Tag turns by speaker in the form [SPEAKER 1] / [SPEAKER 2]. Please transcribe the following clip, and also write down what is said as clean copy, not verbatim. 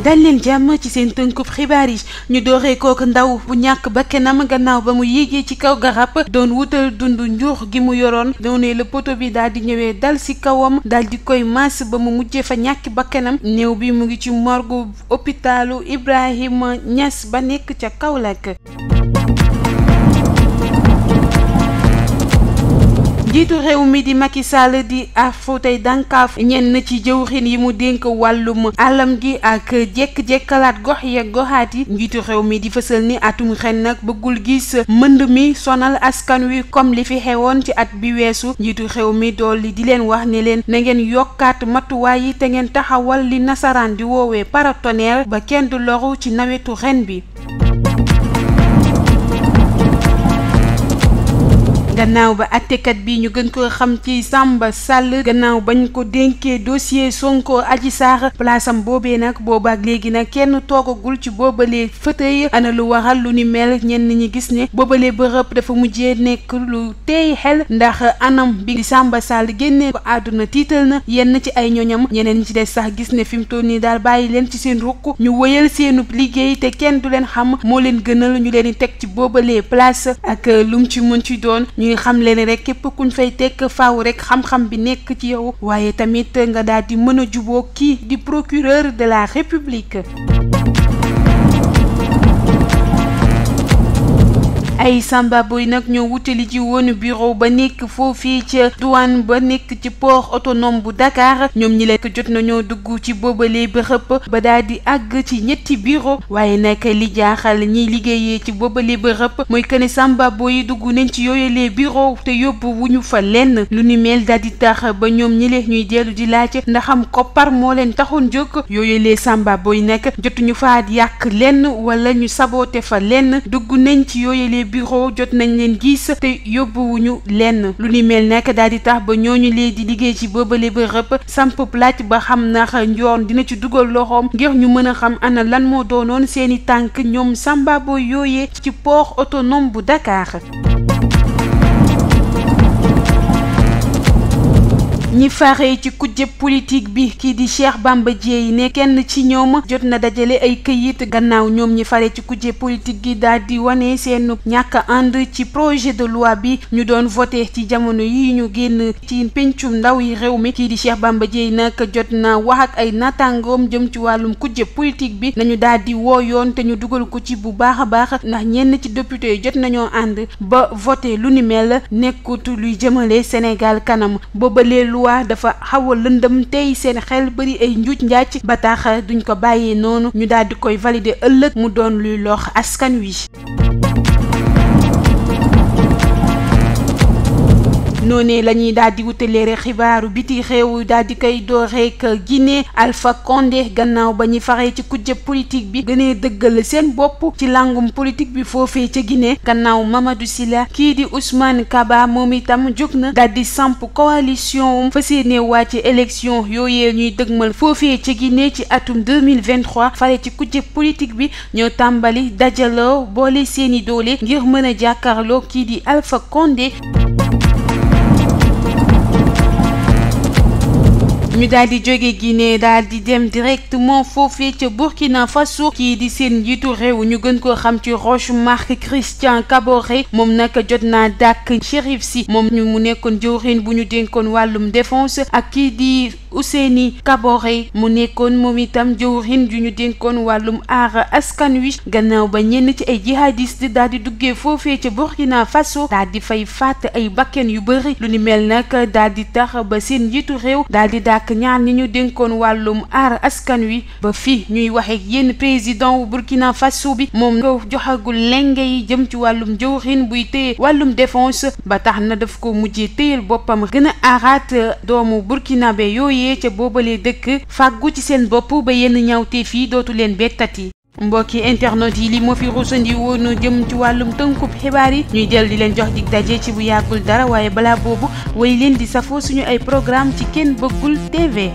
[SPEAKER 1] dal leen jàmm ci seen tënkub xibaar yi ñu dooree kook ndaw bu ñàkk bakkanam gannaaw ba mu yéegee ci kaw garab doon wutal dund njuux gi mu yoroon doone la poto bi daal di ñëwee dal ci kawam daal di koy maas ba mu mujjee fa ñàkk bakkanam néew bi mu ngi ci morgu hôpitalu Ibrahima Niass ba nekk ca Kaolack. njiitu réew mi di Macky Sall di arfu tey dànkaaf ñenn ci jëwrin yi mu dénk wàllum alam gi ak jekk-jekkalaat gox yeeg goxaat yi njiitu réew mi di fësal ni atum ren nag bëggul gis mbënd mi sonal askan wi comme li fi xewoon ci at bi weesu njiitu réew mi dolli di leen wax ne leen na ngeen yokkaat matuwaay yi te ngeen taxawal li nasaraan di woowee paratonnerre ba kenn du loru ci nawetu ren bi. gannaaw ba attekat bi ñu gën ko xam ci Samba Sall gannaaw bañ ko dénkee dossier Sonko Adji Sarr place am boobee nag boobaak léegi nag kenn toogagul ci boobalee fauteuil ana lu waral lu ni mel ñenn ñi gis ne boobalee bërëb dafa mujjee nekk lu teey xel ndax anam bi Samba Sall génnee ko àdduna tiital na yenn ci ay ñoñam ñeneen ñi ci des sax gis ne fi mu toll nii daal bàyyi leen ci seen rukk ñu wëyal seenub liggéey te kenn du leen xam moo leen gënal ñu leen di teg ci boobalee place ak lum ci mën ci doon ñuy xam leen rek képp kuñ fay tekk faaw rek xam-xam bi nekk ci yow waaye tamit nga daal di mën a juboo kii di procureur de la République. ay samba boy nag ñoo wutali ci woonu bureau ba nekk foofii ca douane ba nekk ci port autonome bu Dakar ñoom ñi lekk jot nañoo dugg ci boobalee bërëb ba daal di àgg ci ñetti bureau waaye nag li jaaxal ñiy liggéeyee ci boobalee bërëb mooy que ne samba boy dugg nañ ci yooyalee bureau te yóbbu wuñu fa lenn lu ni mel daal di tax ba ñoom ñi leen ñuy dellu di laaj ndaxam koppar moo leen taxoon jóg yooyalee samba boy nag jotuñu fa yàq lenn wala ñu saboote fa lenn dugg nañ ci yooyalee bureau jot nañ leen gis te yóbbuwuñu lenn lu ni mel nag daal di tax ba ñooñu lee di liggéey ci boobale bërëb samp laaj ba xam ndax njoon dina ci dugal loxoom ngir ñu mën a xam ana lan moo doonoon seeni tànk ñoom samba boy yooyee ci port autonome bu Dakar. ñi fare ci kujje politique bi kii di Cheikh Bamba Dièye ne kenn ci ñoom jot na dajale ay këyit gannaaw ñoom ñi fare ci kujje politique gi daal di wane seen ñàkk ànd ci projet de loi bi ñu doon voté ci jamono yi ñu génn ci pencum ndaw yi réew mi kii di Cheikh Bamba Dièye nag jot na wax ak ay naataangoom jëm ci wàllum kujje politique bi nañu daal di woo yoon te ñu dugal ko ci bu baax a baax ndax ñenn ci député yi jot nañoo ànd ba voté lu ni mel nekkut luy jëmale Sénégal kanam boobalee loi dafa xaw a lëndëm tey seen xel bari ay njuuj njaaj ba tax duñ ko bàyyee noonu ñu daal di koy valider ëllëg mu doon luy lor askan wi. noonee la ñuy daal di wutaleere xibaaru biti réew daal di koy dooreek Guinée Alpha Condé gannaaw ba ñuy faree ci kujje politique bi gënee dëggal seen bopp ci langum politique bi foofee ca Guinée gannaaw Mamadou Sylla kii di Ousmane Kaba moom itam jóg na daal di samp coalition fas yéene wàcc élection yooyee ñuy dëgmal foofee ca Guinée ci atum 2023 fare ci kujje politique bi ñoo tàmbali dajaloo boole seeni doole ngir mën a jàkkaarloo kii di Alpha Condé. ñu daal di jóge Guinée daal di dem directement foofee ca Burkina Faso kii di seen njiitu réew ñu gën koo xam ci Roch-Marc Christian Kaboré moom nag jot naa dàkk Chérif Sy moom ñu mu nekkoon jëwriñ bu ñu dénkoon wàllum défense ak kii di Ousseyni Kaboré mu nekkoon moom itam jëwriñ ju ñu dénkoon wàllum aar askan wi gannaaw ba ñenn ci ay jihadiste daal di duggee foofee ca Burkina Faso daal di fay faat ay bakken yu bëri lu ni mel nag daal di tax ba seen njiitu réew daal di dàkk ak ñaar ñi ñu dénkoon wàllum aar askan wi ba fi ñuy waxe yéen président wu Burkina Faso bi moom nga joxagul lenge yi jëm ci wàllum jëwriñ buy téye wàllum défense ba tax na daf ko mujjee téyel boppam gën a aaraat doomu burkinabé yooyee ca boobalee dëkk fàggu ci seen bopp ba yenn ñawtee fii dootu leen bettati mbokki internet yi li moo fi ruusandi woon jëm ci wàllum tënkub xibaar yi ñuy del di leen jox dig daje ci bu yàggul dara waaye balaa boobu way leen di safoo suñu ay programme ci Ken Bëggul TV